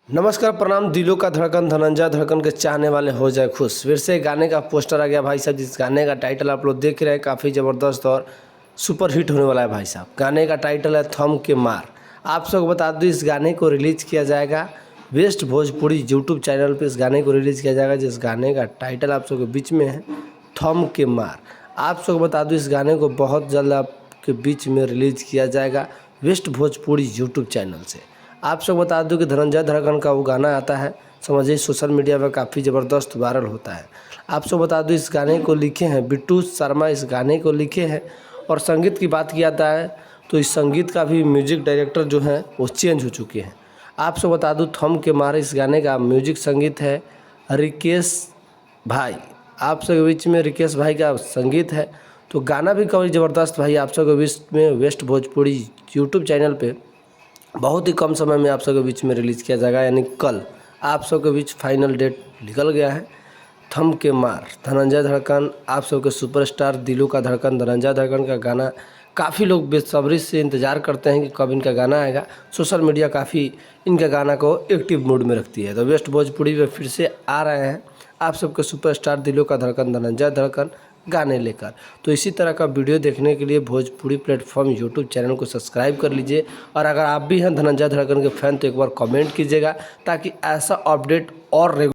नमस्कार, प्रणाम। दिलों का धड़कन धनंजय धड़कन के चाहने वाले हो जाए खुश। फिर से गाने का पोस्टर आ गया भाई साहब। जिस गाने का टाइटल आप लोग देख रहे हैं काफ़ी ज़बरदस्त और सुपर हिट होने वाला है भाई साहब। गाने का टाइटल है थम के मार। आप सबको बता दूं इस गाने को रिलीज़ किया जाएगा बेस्ट भोजपुरी यूट्यूब चैनल पे। इस गाने को रिलीज़ किया जाएगा जिस गाने का टाइटल आप सबके बीच में है थम के मार। आप सबको बता दूं इस गाने को बहुत जल्द आपके बीच में रिलीज़ किया जाएगा बेस्ट भोजपुरी यूट्यूब चैनल से। आप सब बता दूं कि धनंजय धड़कन का वो गाना आता है, समझिए सोशल मीडिया पर काफ़ी ज़बरदस्त वायरल होता है। आप सब बता दूं इस गाने को लिखे हैं बिट्टू शर्मा, इस गाने को लिखे हैं। और संगीत की बात किया जाता है तो इस संगीत का भी म्यूजिक डायरेक्टर जो है वो चेंज हो चुके हैं। आप सब बता दूं थम के मार इस गाने का म्यूजिक संगीत है रिकेश भाई। आप सबके बीच में रिकेश भाई का संगीत है। तो गाना भी काफ़ी ज़बरदस्त भाई आप सबके बीच में वेस्ट भोजपुरी यूट्यूब चैनल पे बहुत ही कम समय में आप सबके बीच में रिलीज़ किया जाएगा, यानी कल आप सबके बीच फाइनल डेट निकल गया है। थम के मार धनंजय धड़कन, आप सबके सुपरस्टार दिलों का धड़कन धनंजय धड़कन का गाना काफ़ी लोग बेसब्री से इंतज़ार करते हैं कि कब इनका गाना आएगा। सोशल मीडिया काफ़ी इनके गाना को एक्टिव मूड में रखती है। तो वेस्ट भोजपुरी में फिर से आ रहे हैं आप सबके सुपरस्टार दिलों का धड़कन धनंजय धड़कन गाने लेकर। तो इसी तरह का वीडियो देखने के लिए भोजपुरी प्लेटफॉर्म यूट्यूब चैनल को सब्सक्राइब कर लीजिए। और अगर आप भी हैं धनंजय धड़कन के फैन तो एक बार कमेंट कीजिएगा ताकि ऐसा अपडेट और